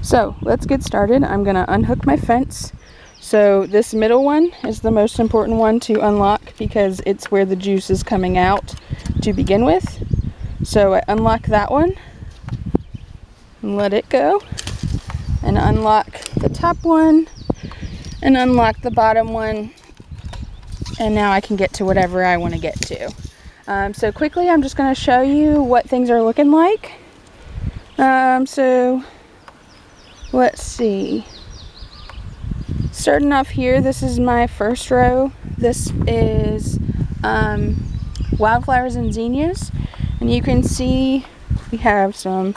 So let's get started. I'm going to unhook my fence. So this middle one is the most important one to unlock because it's where the juice is coming out to begin with. So I unlock that one and let it go, and unlock the top one and unlock the bottom one, and now I can get to whatever I want to get to. So quickly I'm just going to show you what things are looking like. So let's see. Starting off here, this is my first row. This is wildflowers and zinnias, and you can see we have some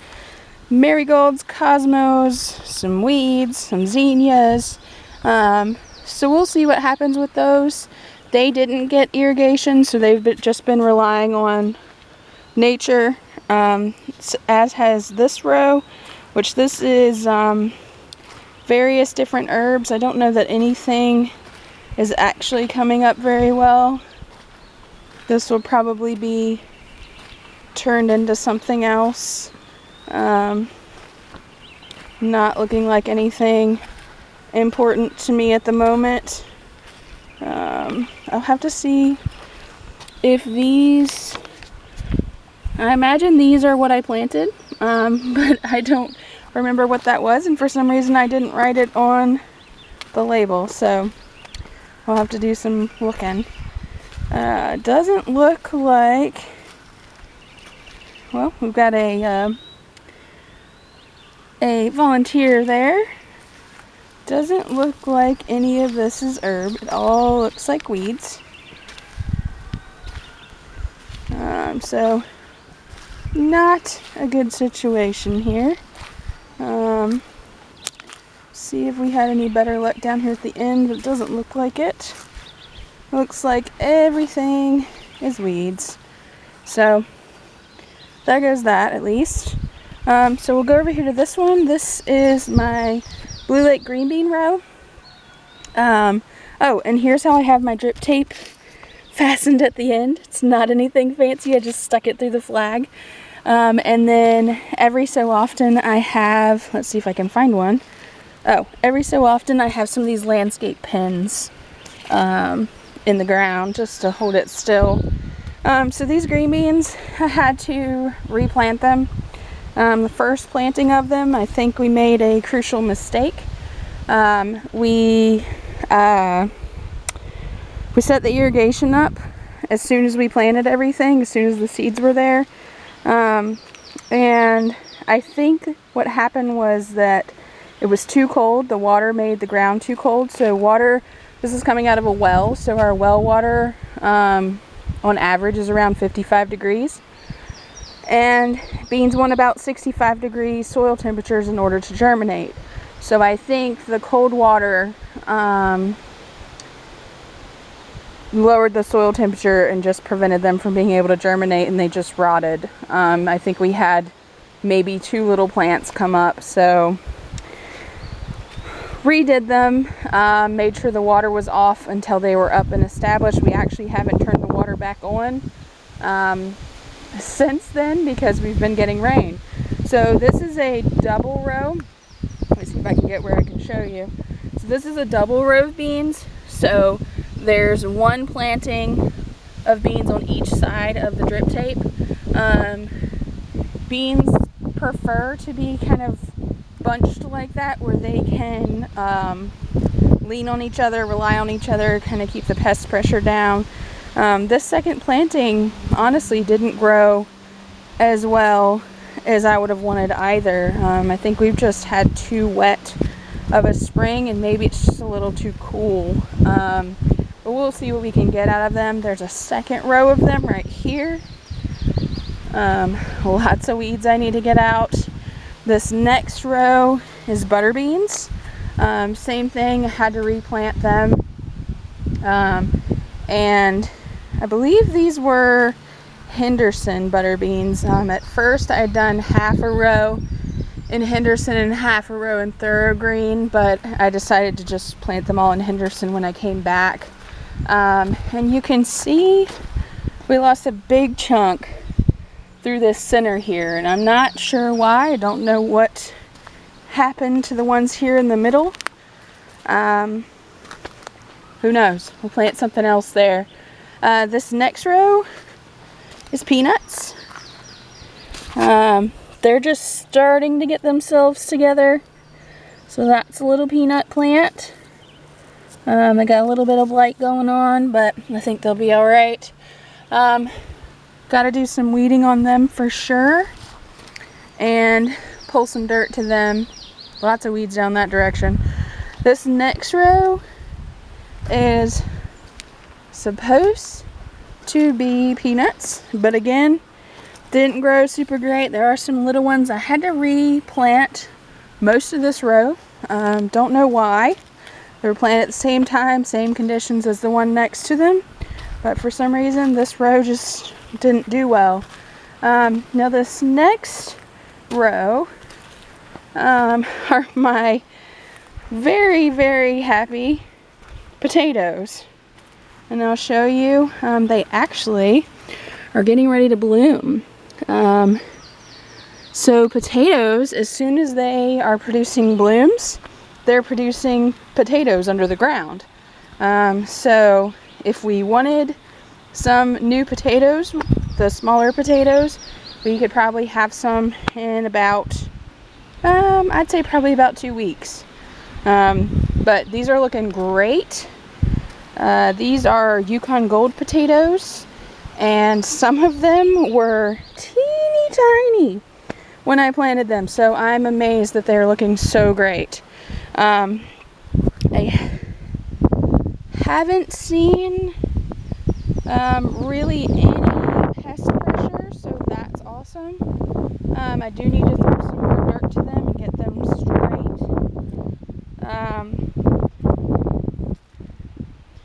marigolds, cosmos, some weeds, some zinnias. So we'll see what happens with those. They didn't get irrigation, so they've just been relying on nature, as has this row, which this is various different herbs. I don't know that anything is actually coming up very well. This will probably be turned into something else. Not looking like anything important to me at the moment. I'll have to see if these, I imagine these are what I planted, but I don't remember what that was, and for some reason I didn't write it on the label, so I'll have to do some looking. Doesn't look like, well, we've got a volunteer there. Doesn't look like any of this is herb. It all looks like weeds. So not a good situation here. See if we had any better luck down here at the end, but it doesn't look like it. Looks like everything is weeds. So there goes that, at least. So we'll go over here to this one. This is my Blue Lake green bean row. Oh, and here's how I have my drip tape fastened at the end. It's not anything fancy. I just stuck it through the flag. And then every so often I have, let's see if I can find one. Oh, every so often I have some of these landscape pins in the ground just to hold it still. So these green beans, I had to replant them. The first planting of them, I think we made a crucial mistake. We set the irrigation up as soon as we planted everything, as soon as the seeds were there. And I think what happened was that it was too cold. The water made the ground too cold. So water, this is coming out of a well, so our well water on average is around 55 degrees. And beans want about 65 degrees soil temperatures in order to germinate. So I think the cold water lowered the soil temperature and just prevented them from being able to germinate, and they just rotted. I think we had maybe 2 little plants come up, so redid them, made sure the water was off until they were up and established. We actually haven't turned the water back on since then because we've been getting rain. So this is a double row. Let's see if I can get where I can show you. So this is a double row of beans. So there's one planting of beans on each side of the drip tape. Beans prefer to be kind of bunched like that, where they can lean on each other, rely on each other, kind of keep the pest pressure down. This second planting honestly didn't grow as well as I would have wanted either. I think we've just had too wet of a spring, and maybe it's just a little too cool. But we'll see what we can get out of them. There's a second row of them right here. Lots of weeds I need to get out. This next row is butter beans. Same thing, I had to replant them. And I believe these were Henderson butter beans. At first I had done half a row in Henderson and half a row in Thorogreen, but I decided to just plant them all in Henderson when I came back. And you can see we lost a big chunk through this center here, and I'm not sure why. I don't know what happen to the ones here in the middle, who knows? We'll plant something else there. This next row is peanuts. They're just starting to get themselves together. So that's a little peanut plant. They got a little bit of blight going on, but I think they'll be all right. Got to do some weeding on them for sure, and pull some dirt to them. Lots of weeds down that direction. This next row is supposed to be peanuts, but again, didn't grow super great. There are some little ones. I had to replant most of this row. Don't know why. They were planted at the same time, same conditions as the one next to them, but for some reason this row just didn't do well. Now this next row are my very, very happy potatoes, and I'll show you. They actually are getting ready to bloom. So potatoes, as soon as they are producing blooms, they're producing potatoes under the ground. So if we wanted some new potatoes, the smaller potatoes, we could probably have some in about, I'd say probably about 2 weeks. But these are looking great. These are Yukon Gold potatoes, and some of them were teeny tiny when I planted them, so I'm amazed that they're looking so great. I haven't seen really any pest pressure, so that's awesome. I do need to throw some more dirt to them and get them straight.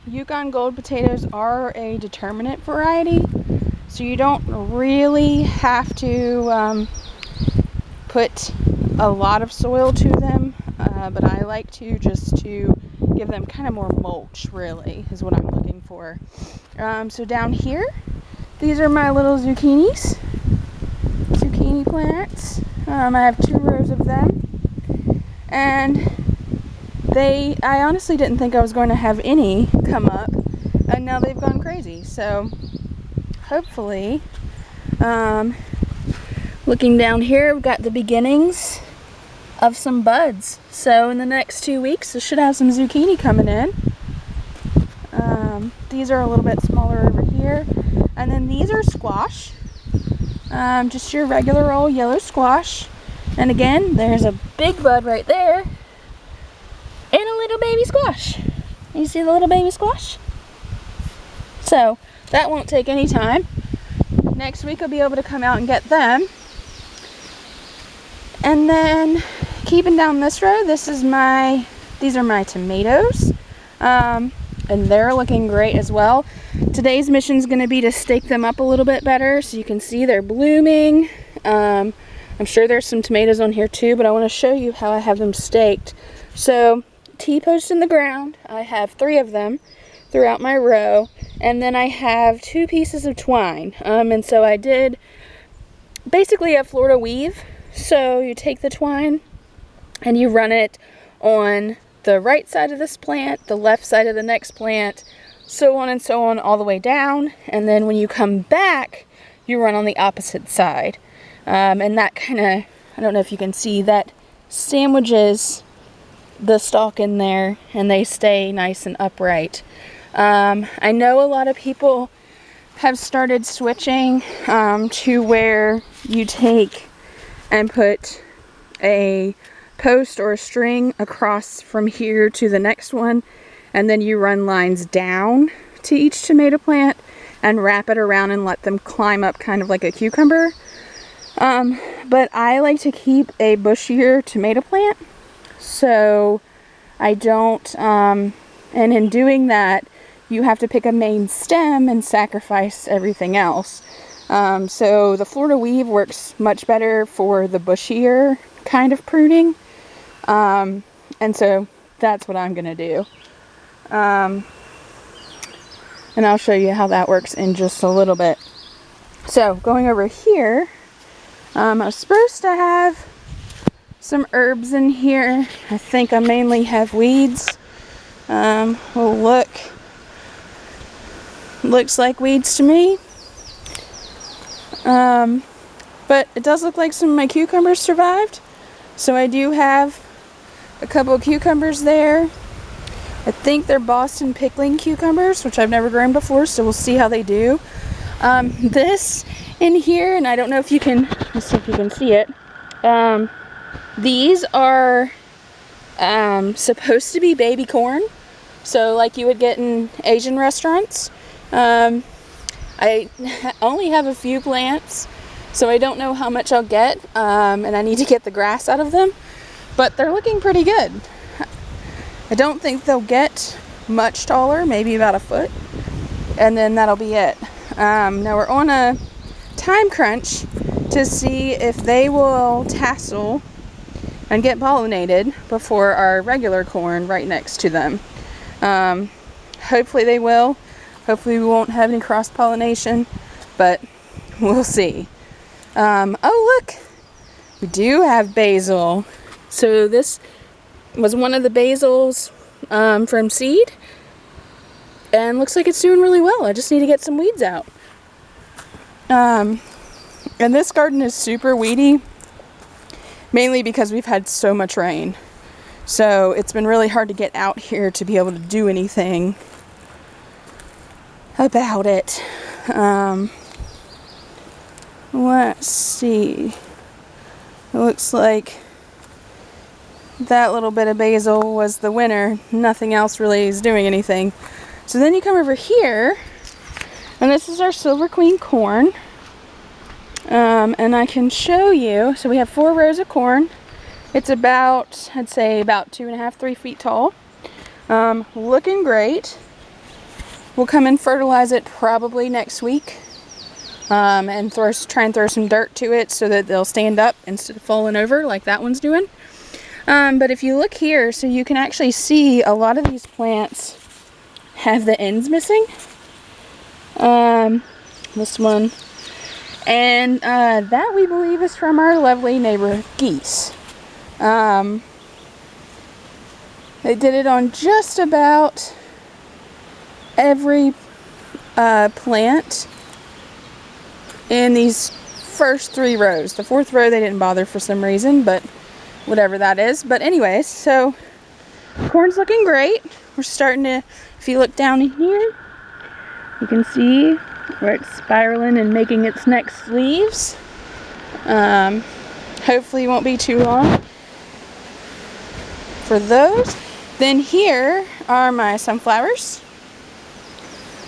Yukon Gold potatoes are a determinate variety, so you don't really have to put a lot of soil to them, but I like to give them kind of more mulch, really, is what I'm looking for. So down here, these are my little zucchini plants. I have 2 rows of them, and I honestly didn't think I was going to have any come up, and now they've gone crazy. So hopefully, looking down here, we've got the beginnings of some buds. So in the next 2 weeks, I should have some zucchini coming in. These are a little bit smaller over here. And then these are squash. Just your regular old yellow squash. And again, there's a big bud right there. And a little baby squash. You see the little baby squash? So that won't take any time. Next week I'll be able to come out and get them. And then keeping down this row, these are my tomatoes. And they're looking great as well. Today's mission is going to be to stake them up a little bit better so you can see they're blooming. I'm sure there's some tomatoes on here too, but I want to show you how I have them staked. So T-posts in the ground. I have 3 of them throughout my row, and then I have 2 pieces of twine. And so I did basically a Florida weave. So you take the twine and you run it on the right side of this plant, the left side of the next plant, so on and so on all the way down. And then when you come back, you run on the opposite side. And that kind of, I don't know if you can see, that sandwiches the stalk in there and they stay nice and upright. I know a lot of people have started switching to where you take and put a post or a string across from here to the next one, and then you run lines down to each tomato plant and wrap it around and let them climb up kind of like a cucumber. But I like to keep a bushier tomato plant, so I don't, and in doing that, you have to pick a main stem and sacrifice everything else. So the Florida weave works much better for the bushier kind of pruning. And so that's what I'm going to do. And I'll show you how that works in just a little bit. So going over here, I was supposed to have some herbs in here. I think I mainly have weeds. Well, looks like weeds to me. But it does look like some of my cucumbers survived. So I do have a couple of cucumbers there. I think they're Boston pickling cucumbers, which I've never grown before, so we'll see how they do. This in here, and I don't know if you can, let's see if you can see it. These are supposed to be baby corn, so like you would get in Asian restaurants. I only have a few plants, so I don't know how much I'll get, and I need to get the grass out of them, but they're looking pretty good. I don't think they'll get much taller, maybe about a foot, and then that'll be it. Now we're on a time crunch to see if they will tassel and get pollinated before our regular corn right next to them. Hopefully they will. Hopefully we won't have any cross-pollination, but we'll see. Oh look, we do have basil. So this was one of the basils from seed, and looks like it's doing really well. I just need to get some weeds out. And this garden is super weedy, mainly because we've had so much rain. So it's been really hard to get out here to be able to do anything about it. Let's see. It looks like that little bit of basil was the winner. Nothing else really is doing anything. So then you come over here, and this is our Silver Queen corn. And I can show you, so we have 4 rows of corn. It's about, I'd say about 2.5, 3 feet tall. Looking great. We'll come and fertilize it probably next week. And try and throw some dirt to it so that they'll stand up instead of falling over like that one's doing. But if you look here, so you can actually see a lot of these plants have the ends missing. This one. And that we believe is from our lovely neighbor geese. They did it on just about every plant in these first 3 rows. The 4th row they didn't bother for some reason, but whatever that is. But anyways, so corn's looking great. We're starting to, if you look down in here, you can see where it's spiraling and making its next leaves. Hopefully it won't be too long for those. Then here are my sunflowers.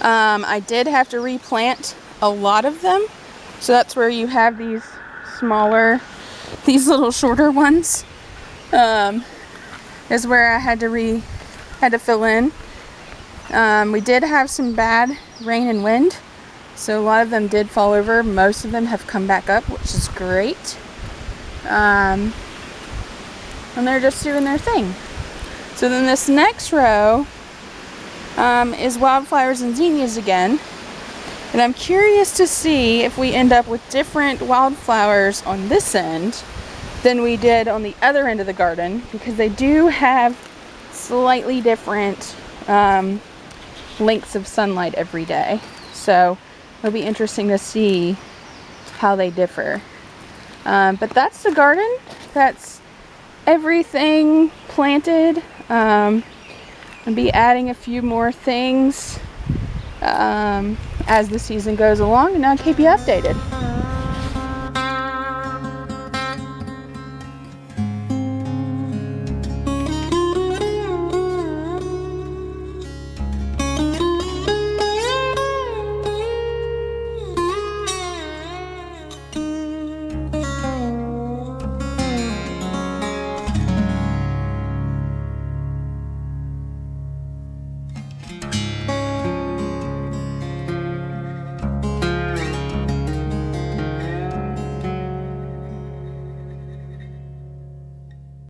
I did have to replant a lot of them, so that's where you have these smaller, these little shorter ones. Is where I had to fill in. We did have some bad rain and wind, so a lot of them did fall over. Most of them have come back up, which is great. And they're just doing their thing. So then this next row is wildflowers and zinnias again. And I'm curious to see if we end up with different wildflowers on this end than we did on the other end of the garden, because they do have slightly different lengths of sunlight every day. So it'll be interesting to see how they differ. But that's the garden. That's everything planted. I'll be adding a few more things as the season goes along, and I'll keep you updated.